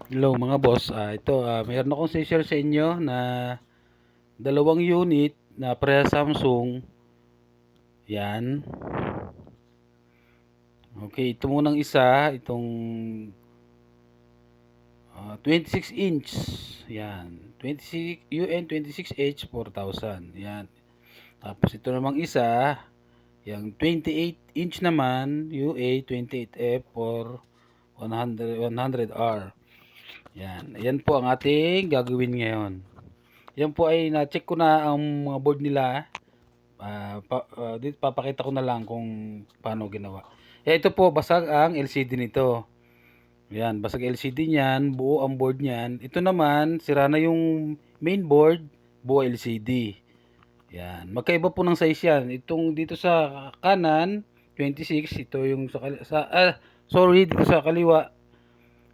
Hello mga boss, ito mayroon akong share sa inyo na dalawang unit na parehas Samsung. Yan. Okay, ito munang isa, itong 26 inch. Yan. 26 UN 26H 4000. Yan. Tapos ito namang isa, yung 28 inch naman, UA 28F for 100R. Yan. Yan po ang ating gagawin ngayon. Yan po ay na-check ko na ang mga board nila. Dito papakita ko na lang kung paano ginawa. Ito po, basag ang LCD nito. Yan, basag LCD niyan, buo ang board niyan. Ito naman, sira na yung main board, buo LCD. Yan, magkaiba po ng size yan. Itong dito sa kanan, 26, ito yung dito sa kaliwa.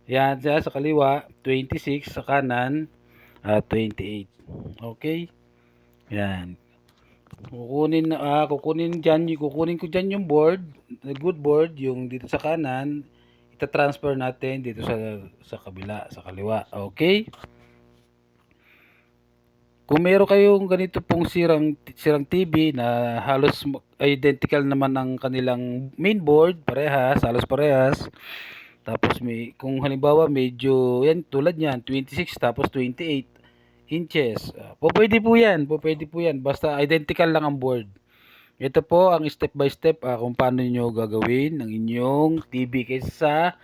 Yan, sa kaliwa, 26 sa kanan, 28. Okay? Yan. Kukunin ko diyan yung board, the good board, yung dito sa kanan, ita-transfer natin dito sa kabila, sa kaliwa. Okay? Kung meron kayong ganito pong sirang TV na halos identical naman ang kanilang mainboard, parehas, halos parehas. Tapos kung halimbawa medyo yan tulad niyan, 26 tapos 28 inches. Pwede po yan, pwede po yan. Basta identical lang ang board. Ito po ang step by step kung paano nyo gagawin ang inyong TV kaysa sa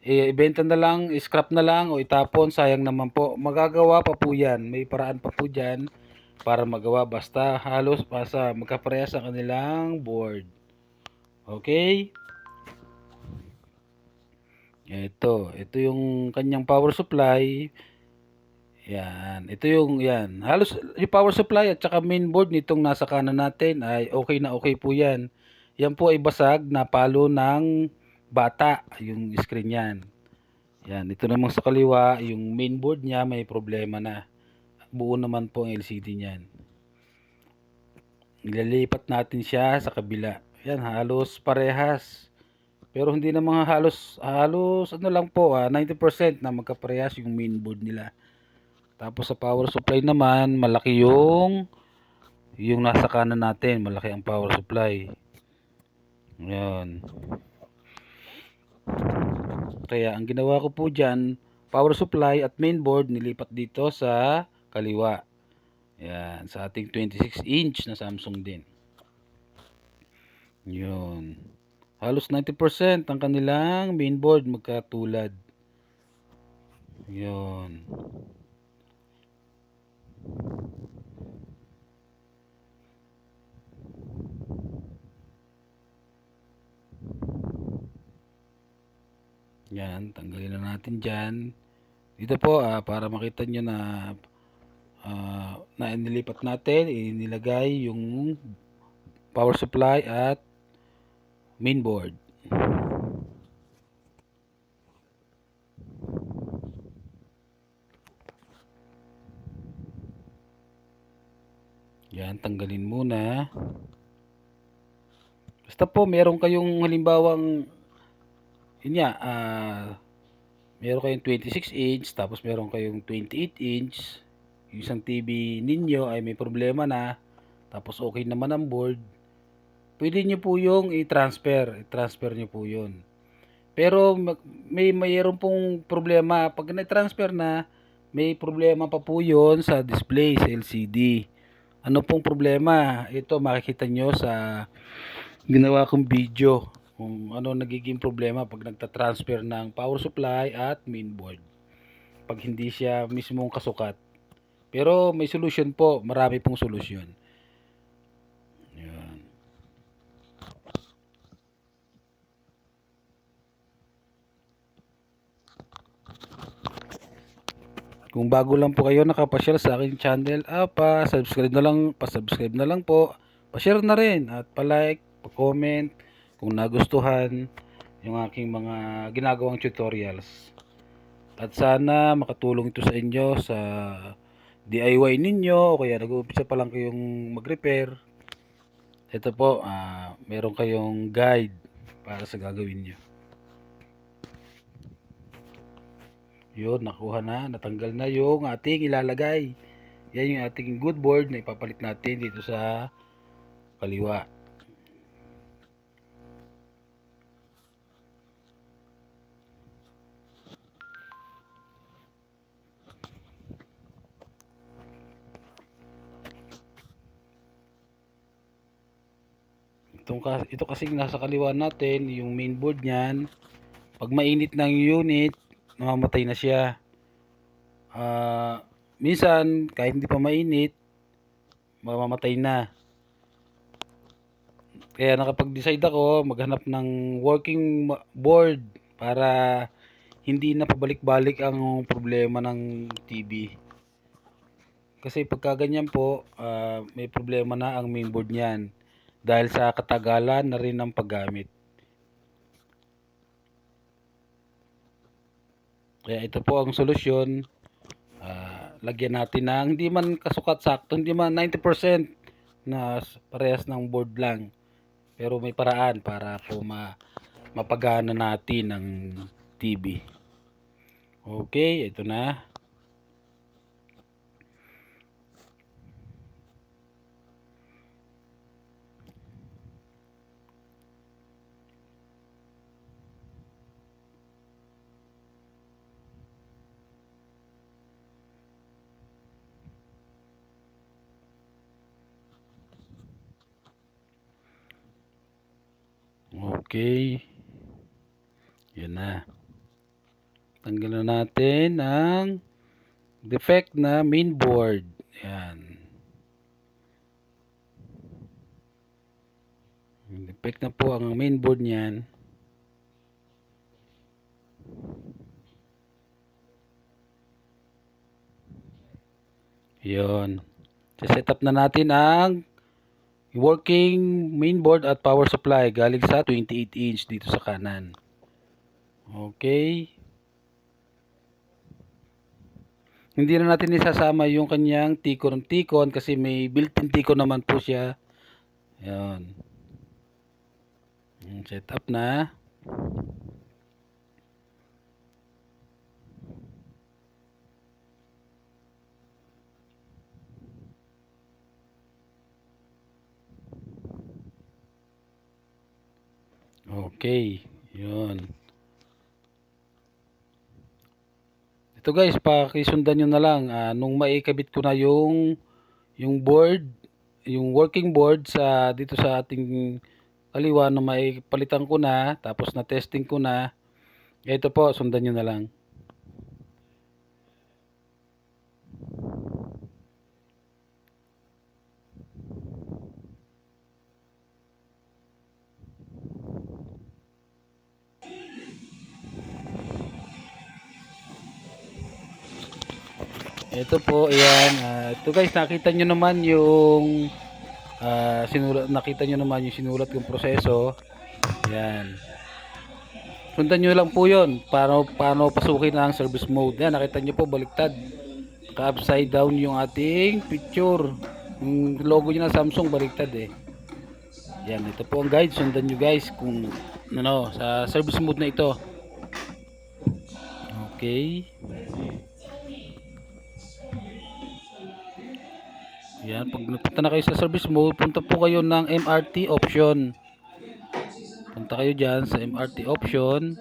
ibenta na lang, scrap na lang o itapon, sayang naman po. Magagawa pa po yan. May paraan pa po dyan para magawa basta halos basta magkaparehas ang kanilang board. Okay? Ito yung kanyang power supply. Yan, ito yung yan. Halos yung power supply at saka mainboard nitong nasa kanan natin ay okay na okay po yan. Yan po ay basag na palo ng bata, yung screen yan. Yan, ito naman sa kaliwa, yung mainboard niya may problema na. Buo naman po ang LCD niyan. Ililipat natin siya sa kabila. Yan, halos parehas. Pero hindi na mga halos ano lang po, 90% na magkaparehas yung mainboard nila. Tapos sa power supply naman, malaki yung nasa kanan natin, malaki ang power supply. Ayan. Kaya ang ginawa ko po dyan, power supply at mainboard nilipat dito sa kaliwa. Ayan, sa ating 26 inch na Samsung din. Yun. Halos 90% ang kanilang mainboard magkatulad. Yun. Yan, tanggalin na natin dyan. Dito po, para makita nyo na inilipat natin, inilagay yung power supply at mainboard. Yan, tanggalin muna. Basta po, meron kayong halimbawang, yun nga, meron kayong 26 inch, tapos meron kayong 28 inch, yung isang TV ninyo ay may problema na, tapos okay naman ang board, pwede nyo po yung i-transfer nyo po yun. Pero mayroon pong problema, pag na-transfer na, may problema pa po yun sa display, sa LCD. Ano pong problema? Ito makikita nyo sa ginawa kong video kung ano nagiging problema pag nagta-transfer ng power supply at mainboard pag hindi siya mismong kasukat. Pero may solution po, marami pong solusyon. Yan. Kung bago lang po kayo nakapasyal sa aking channel, pa-subscribe na lang po. Pa-share na rin at pa-like, pa-comment kung nagustuhan yung aking mga ginagawang tutorials. At sana makatulong ito sa inyo sa DIY ninyo o kaya nag-uumpisa pa lang kayong mag-repair. Ito po, meron kayong guide para sa gagawin nyo. Yun, nakuha na, natanggal na yung ating ilalagay. Yan yung ating good board na ipapalit natin dito sa kaliwa. Ito kasi nasa kaliwa natin, yung mainboard niyan. Pag mainit ng unit, namamatay na siya. Minsan, kahit hindi pa mainit, mamamatay na. Kaya nakapag-decide ako maghanap ng working board para hindi na pabalik-balik ang problema ng TV. Kasi pagka ganyan po, may problema na ang mainboard niyan dahil sa katagalan na rin ng paggamit. Kaya ito po ang solusyon. Lagyan natin ng hindi man kasukat sakto, hindi man 90% na parehas ng board lang. Pero may paraan para po mapagana natin ang TV. Okay, ito na. Okay. Yan na. Tanggalan natin ang defect na mainboard. Yan. Defect na po ang mainboard niyan. Yun. Set up na natin ang working mainboard at power supply galing sa 28 inch dito sa kanan. Okay. Hindi na natin isasama yung kanyang tikon kasi may built-in tikon naman po siya. Ayan. Set up na. Okay. Yun. Ito guys, pakisundan nyo na lang. Nung maikabit ko na yung board, yung working board sa dito sa ating kaliwa na maipalitan ko na, tapos na testing ko na. Ito po, sundan nyo na lang. Ito po, ayan. Ito guys, nakita nyo naman yung nakita nyo naman yung sinulat kong proseso. Ayan. Sundan nyo lang po yun. Paano pasukin ang service mode. Ayan, nakita nyo po, baliktad. Naka-upside down yung ating picture. Yung logo niya ng Samsung, baliktad eh. Ayan, ito po ang guide. Sundan nyo guys kung ano, sa service mode na ito. Okay. Yan, pag napunta na kayo sa service mode, punta po kayo ng MRT option. Punta kayo dyan sa MRT option.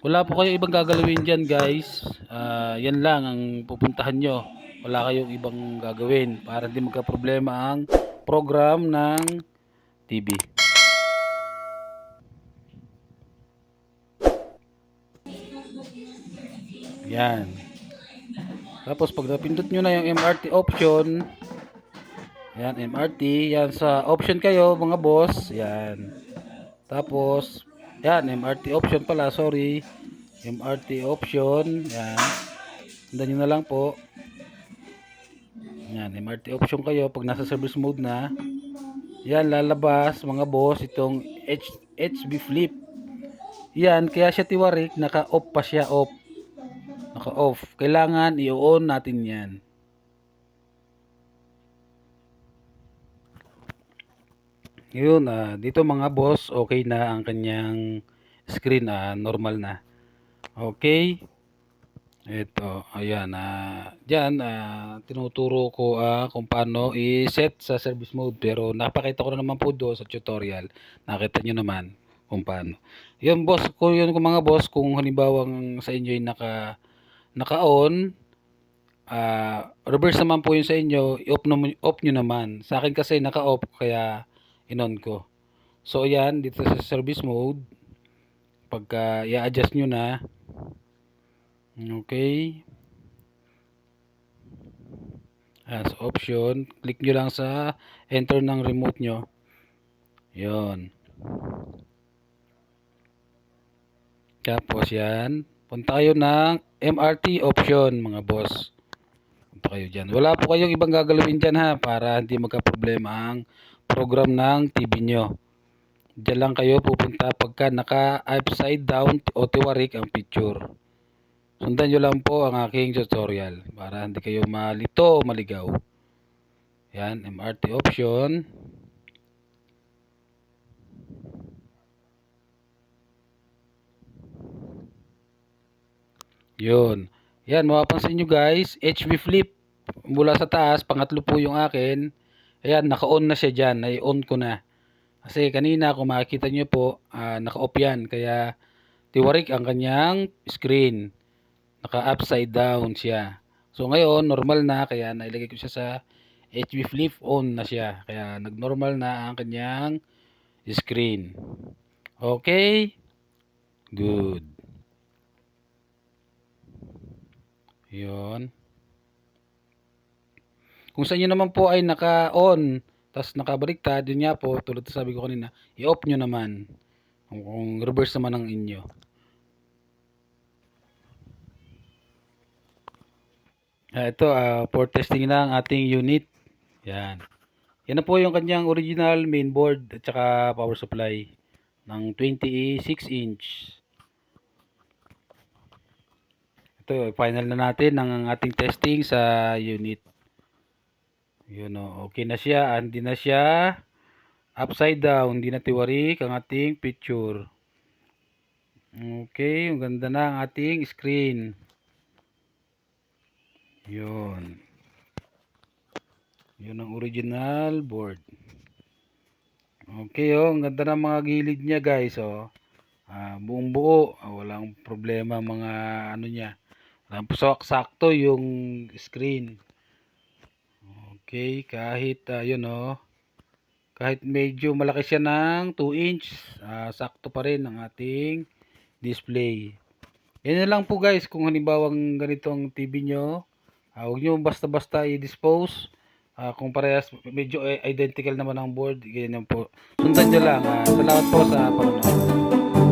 Wala po kayo ibang gagalawin dyan guys. Yan lang ang pupuntahan nyo. Wala kayong ibang gagawin para hindi magka-problema ang program ng TV. Yan. Tapos pag napindot nyo na yung MRT option, yan, MRT, yan sa option kayo mga boss, yan. Tapos, yan, MRT option pala, sorry. MRT option, yan. Sundan nyo na lang po. Yan, MRT option kayo pag nasa service mode na. Yan, lalabas mga boss itong HB flip. Yan, kaya siya tiwarik, naka-off pa siya, off. Naka-off. Kailangan i-on natin yan. Yun, dito mga boss, okay na ang kanyang screen, normal na. Okay. Ito, ayan, diyan, tinuturo ko, kung paano i-set sa service mode. Pero napakita ko na naman po doon sa tutorial. Nakita nyo naman kung paano. Yun, boss, kung yun kung mga boss, kung halimbawang sa inyo ay naka-on, reverse naman po yun sa inyo, off nyo naman. Sa akin kasi naka-off, kaya in-on ko. So, ayan, dito sa service mode, pagka i-adjust nyo na, okay, as option, click nyo lang sa enter ng remote nyo. Yon. Tapos yan, punta kayo ng MRT option mga boss. Punta kayo dyan. Wala po kayong ibang gagalawin dyan ha, para hindi magka-problema ang program ng TV nyo. Diyan lang kayo pupunta pagka naka upside down o tiwarik ang picture. Sundan nyo lang po ang aking tutorial para hindi kayo malito o maligaw. Yan, MRT option. Yun. Yan, mapapansin nyo guys, HV flip mula sa taas, pangatlo po yung akin. Ayan, naka-on na siya dyan, nai-on ko na. Kasi kanina kung makikita nyo po, naka-off yan, kaya tiwarik ang kanyang screen. Naka-upside down siya. So ngayon, normal na, kaya nailagay ko siya sa HV flip on na siya. Kaya nag-normal na ang kanyang screen. Okay? Good. Yun. Kung sa inyo naman po ay naka-on, tapos nakabaliktad, yun nga po, tulad sabi ko kanina, i-off nyo naman. Kung reverse naman ang inyo. Ito, for testing na ang ating unit. Yan. Yan na po yung kanyang original mainboard at saka power supply ng 26 inch. Ito, final na natin ang ating testing sa unit. Yun o, okay na siya. Hindi na siya upside down. Hindi na tiwarik ang ating picture. Okay, ang ganda na ang ating screen. Yun. Yun ang original board. Okay, oh, ang ganda ng mga gilid niya, guys, oh. Buong buo, walang problema mga ano niya. Walang sakto yung screen. Okay, kahit yun oh. Kahit medyo malaki siya ng 2 inch, sakto pa rin ang ating display. Yan na lang po guys, kung halimbawang ganitong TV nyo, huwag nyo basta-basta i-dispose. Kung parehas, medyo identical naman ang board, ganyan po. Sundan nyo lang. Salamat po sa panonood.